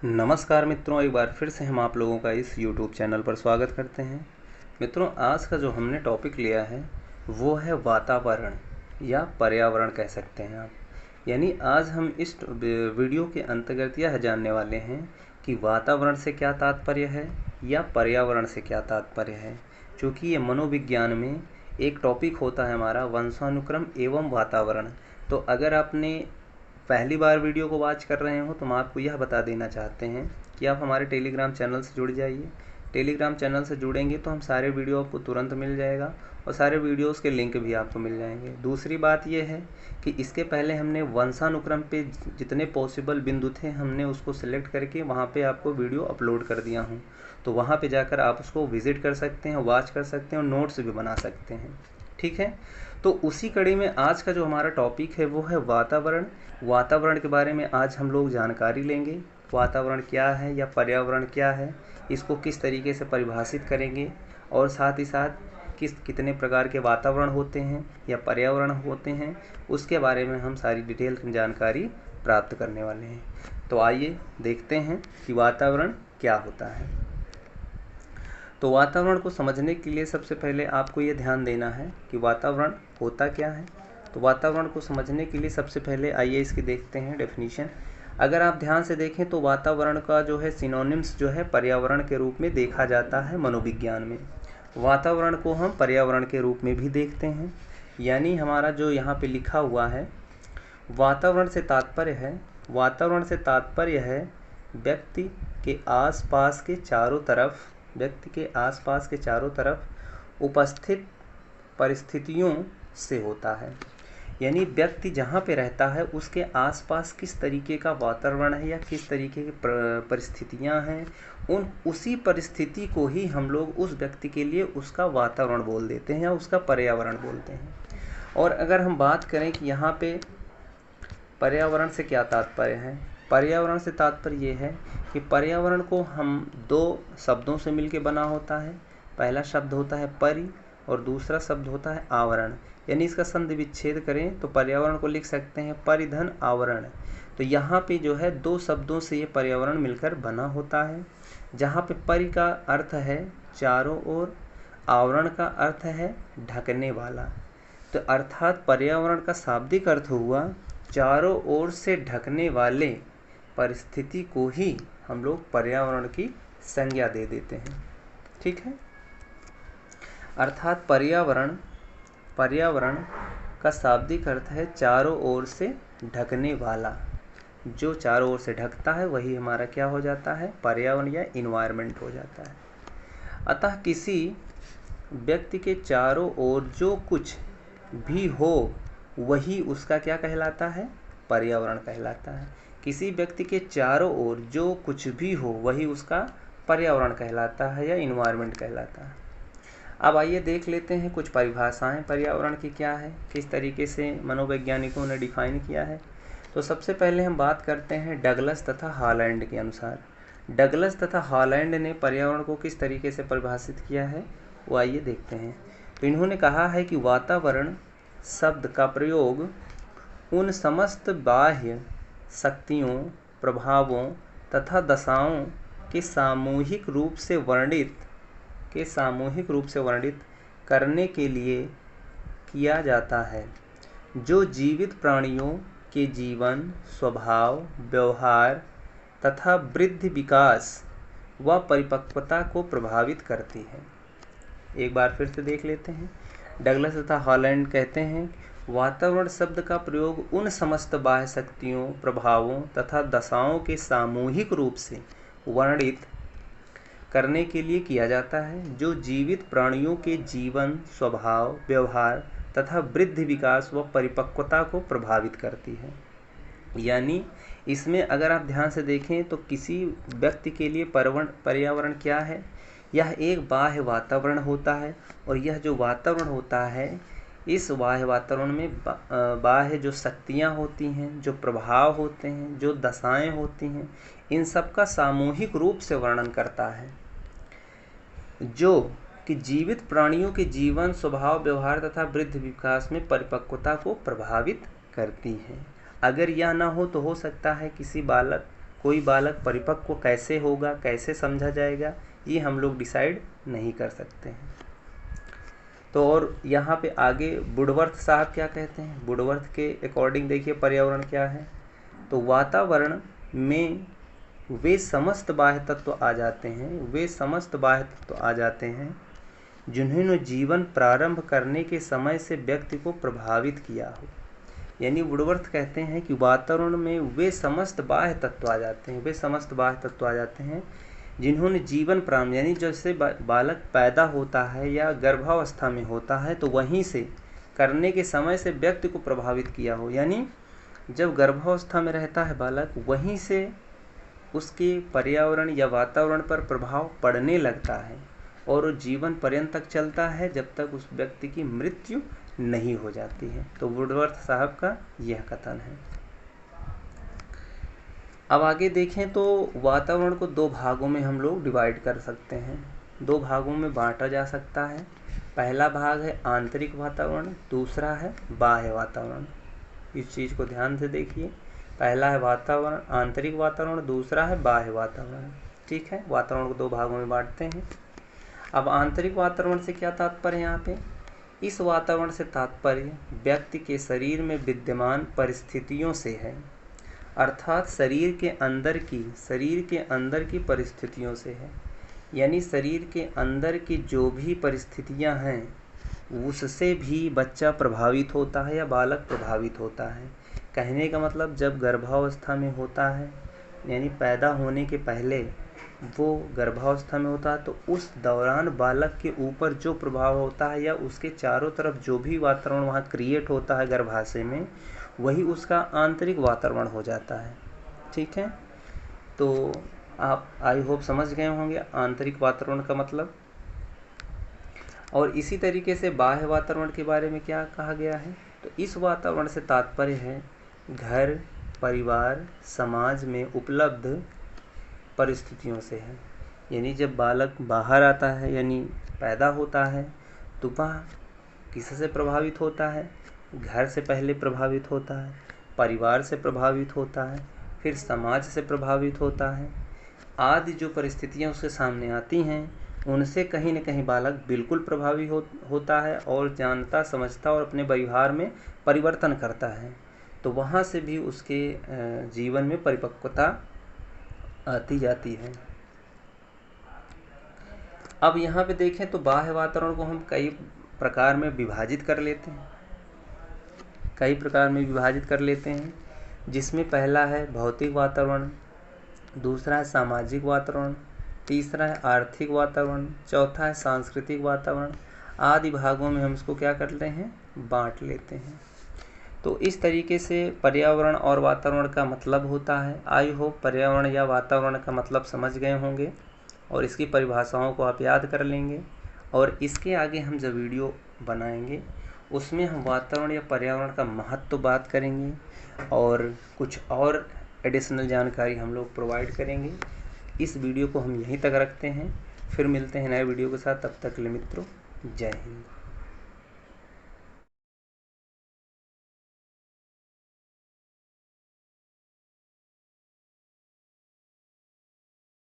नमस्कार मित्रों, एक बार फिर से हम आप लोगों का इस YouTube चैनल पर स्वागत करते हैं। मित्रों, आज का जो हमने टॉपिक लिया है वो है वातावरण या पर्यावरण कह सकते हैं आप। यानी आज हम इस वीडियो के अंतर्गत यह जानने वाले हैं कि वातावरण से क्या तात्पर्य है या पर्यावरण से क्या तात्पर्य है। क्योंकि ये मनोविज्ञान में एक टॉपिक होता है हमारा वंशानुक्रम एवं वातावरण। तो अगर आपने पहली बार वीडियो को वॉच कर रहे हो तो हम आपको यह बता देना चाहते हैं कि आप हमारे टेलीग्राम चैनल से जुड़ जाइए। टेलीग्राम चैनल से जुड़ेंगे तो हम सारे वीडियो आपको तुरंत मिल जाएगा और सारे वीडियोस के लिंक भी आपको मिल जाएंगे। दूसरी बात यह है कि इसके पहले हमने वंशानुक्रम पे जितने पॉसिबल बिंदु थे हमने उसको सिलेक्ट करके वहाँ पे आपको वीडियो अपलोड कर दिया हूँ। तो वहाँ पे जाकर आप उसको विज़िट कर सकते हैं, वॉच कर सकते हैं और नोट्स भी बना सकते हैं। ठीक है, तो उसी कड़ी में आज का जो हमारा टॉपिक है वो है वातावरण। वातावरण के बारे में आज हम लोग जानकारी लेंगे। वातावरण क्या है या पर्यावरण क्या है, इसको किस तरीके से परिभाषित करेंगे और साथ ही साथ कितने प्रकार के वातावरण होते हैं या पर्यावरण होते हैं, उसके बारे में हम सारी डिटेल जानकारी प्राप्त करने वाले हैं। तो आइए देखते हैं कि वातावरण क्या होता है। तो वातावरण को समझने के लिए सबसे पहले आपको ये ध्यान देना है कि वातावरण होता क्या है। तो वातावरण को समझने के लिए सबसे पहले आइए इसकी देखते हैं डेफिनीशन। अगर आप ध्यान से देखें तो वातावरण का जो है सिनोनिम्स जो है पर्यावरण के रूप में देखा जाता है मनोविज्ञान में। वातावरण को हम पर्यावरण के रूप में भी देखते हैं। यानी हमारा जो यहाँ पे लिखा हुआ है वातावरण से तात्पर्य है व्यक्ति के आसपास के चारों तरफ उपस्थित परिस्थितियों से होता है। यानी व्यक्ति जहाँ पे रहता है उसके आसपास किस तरीके का वातावरण है या किस तरीके की परिस्थितियाँ हैं, उसी परिस्थिति को ही हम लोग उस व्यक्ति के लिए उसका वातावरण बोल देते हैं या उसका पर्यावरण बोलते हैं। और अगर हम बात करें कि यहाँ पे पर्यावरण से क्या तात्पर्य है, पर्यावरण से तात्पर्य ये है कि पर्यावरण को हम दो शब्दों से मिलके बना होता है। पहला शब्द होता है परि और दूसरा शब्द होता है आवरण। यानी इसका संधि विच्छेद करें तो पर्यावरण को लिख सकते हैं परिधन आवरण। तो यहाँ पे जो है दो शब्दों से ये पर्यावरण मिलकर बना होता है, जहाँ पे परि का अर्थ है चारों ओर, आवरण का अर्थ है ढकने वाला। तो अर्थात पर्यावरण का शाब्दिक अर्थ हुआ चारों ओर से ढकने वाले परिस्थिति को ही हम लोग पर्यावरण की संज्ञा दे देते हैं। ठीक है, अर्थात पर्यावरण का शाब्दिक अर्थ है चारों ओर से ढकने वाला। जो चारों ओर से ढकता है वही हमारा क्या हो जाता है, पर्यावरण या इन्वायरमेंट हो जाता है। अतः किसी व्यक्ति के चारों ओर जो कुछ भी हो वही उसका क्या कहलाता है, पर्यावरण कहलाता है। किसी व्यक्ति के चारों ओर जो कुछ भी हो वही उसका पर्यावरण कहलाता है या इन्वायरमेंट कहलाता है। अब आइए देख लेते हैं कुछ परिभाषाएं पर्यावरण की क्या है, किस तरीके से मनोवैज्ञानिकों ने डिफाइन किया है। तो सबसे पहले हम बात करते हैं डगलस तथा हॉलैंड के अनुसार। डगलस तथा हॉलैंड ने पर्यावरण को किस तरीके से परिभाषित किया है वो आइए देखते हैं। तो इन्होंने कहा है कि वातावरण शब्द का प्रयोग उन समस्त बाह्य शक्तियों, प्रभावों तथा दशाओं के सामूहिक रूप से वर्णित करने के लिए किया जाता है, जो जीवित प्राणियों के जीवन, स्वभाव, व्यवहार तथा वृद्धि, विकास व परिपक्वता को प्रभावित करती है। एक बार फिर से देख लेते हैं। डगलस तथा हॉलैंड कहते हैं वातावरण शब्द का प्रयोग उन समस्त बाह्य शक्तियों, प्रभावों तथा दशाओं के सामूहिक रूप से वर्णित करने के लिए किया जाता है, जो जीवित प्राणियों के जीवन, स्वभाव, व्यवहार तथा वृद्धि, विकास व परिपक्वता को प्रभावित करती है। यानी इसमें अगर आप ध्यान से देखें तो किसी व्यक्ति के लिए पर्यावरण क्या है, यह एक बाह्य वातावरण होता है। और यह जो वातावरण होता है इस बाह्य वातावरण में बाह्य जो शक्तियाँ होती हैं, जो प्रभाव होते हैं, जो दशाएं होती हैं, इन सब का सामूहिक रूप से वर्णन करता है, जो कि जीवित प्राणियों के जीवन, स्वभाव, व्यवहार तथा वृद्धि, विकास में परिपक्वता को प्रभावित करती है। अगर यह ना हो तो हो सकता है किसी बालक कोई बालक परिपक्व कैसे होगा, कैसे समझा जाएगा, ये हम लोग डिसाइड नहीं कर सकते हैं। तो और यहाँ पे आगे वुडवर्थ साहब क्या कहते हैं, वुडवर्थ के अकॉर्डिंग देखिए पर्यावरण क्या है। तो वातावरण में वे समस्त बाह्य तत्व आ जाते हैं, वे समस्त बाह्य तत्व आ जाते हैं जिन्होंने जीवन प्रारंभ करने के समय से व्यक्ति को प्रभावित किया हो। यानी वुडवर्थ कहते हैं कि वातावरण में वे समस्त बाह्य तत्व आ जाते हैं, वे समस्त बाह्य तत्व आ जाते हैं जिन्होंने जीवन प्रारंभ, यानी जैसे बालक पैदा होता है या गर्भावस्था में होता है तो वहीं से करने के समय से व्यक्ति को प्रभावित किया हो। यानी जब गर्भावस्था में रहता है बालक, वहीं से उसके पर्यावरण या वातावरण पर प्रभाव पड़ने लगता है और वो जीवन पर्यंत तक चलता है जब तक उस व्यक्ति की मृत्यु नहीं हो जाती है। तो वुडवर्थ साहब का यह कथन है। अब आगे देखें तो वातावरण को दो भागों में हम लोग डिवाइड कर सकते हैं, दो भागों में बांटा जा सकता है। पहला भाग है आंतरिक वातावरण, दूसरा है बाह्य वातावरण। इस चीज़ को ध्यान से देखिए, पहला है वातावरण आंतरिक वातावरण, दूसरा है बाह्य वातावरण। ठीक है, वातावरण को दो भागों में बांटते हैं। अब आंतरिक वातावरण से क्या तात्पर्य है यहाँ पे, इस वातावरण से तात्पर्य व्यक्ति के शरीर में विद्यमान परिस्थितियों से है, अर्थात शरीर के अंदर की परिस्थितियों से है। यानी शरीर के अंदर की जो भी परिस्थितियां हैं उससे भी बच्चा प्रभावित होता है या बालक प्रभावित होता है। कहने का मतलब जब गर्भावस्था में होता है, यानी पैदा होने के पहले वो गर्भावस्था में होता है, तो उस दौरान बालक के ऊपर जो प्रभाव होता है या उसके चारों तरफ जो भी वातावरण वहाँ क्रिएट होता है गर्भाशय में, वही उसका आंतरिक वातावरण हो जाता है। ठीक है, तो आप आई होप समझ गए होंगे आंतरिक वातावरण का मतलब। और इसी तरीके से बाह्य वातावरण के बारे में क्या कहा गया है, तो इस वातावरण से तात्पर्य है घर, परिवार, समाज में उपलब्ध परिस्थितियों से है। यानी जब बालक बाहर आता है यानी पैदा होता है तो वह किससे प्रभावित होता है, घर से पहले प्रभावित होता है, परिवार से प्रभावित होता है, फिर समाज से प्रभावित होता है। आदि जो परिस्थितियाँ उसके सामने आती हैं उनसे कहीं न कहीं बालक बिल्कुल प्रभावित होता है और जानता समझता और अपने व्यवहार में परिवर्तन करता है। तो वहाँ से भी उसके जीवन में परिपक्वता आती जाती है। अब यहाँ पे देखें तो बाह्य वातावरण को हम कई प्रकार में विभाजित कर लेते हैं, जिसमें पहला है भौतिक वातावरण, दूसरा है सामाजिक वातावरण, तीसरा है आर्थिक वातावरण, चौथा है सांस्कृतिक वातावरण। आदि भागों में हम इसको क्या करते हैं, बांट लेते हैं। तो इस तरीके से पर्यावरण और वातावरण का मतलब होता है। आई होप पर्यावरण या वातावरण का मतलब समझ गए होंगे और इसकी परिभाषाओं को आप याद कर लेंगे। और इसके आगे हम जब वीडियो बनाएंगे उसमें हम वातावरण या पर्यावरण का महत्व बात करेंगे और कुछ और एडिशनल जानकारी हम लोग प्रोवाइड करेंगे। इस वीडियो को हम यहीं तक रखते हैं, फिर मिलते हैं नए वीडियो के साथ। तब तक के लिए मित्रों, जय हिंद।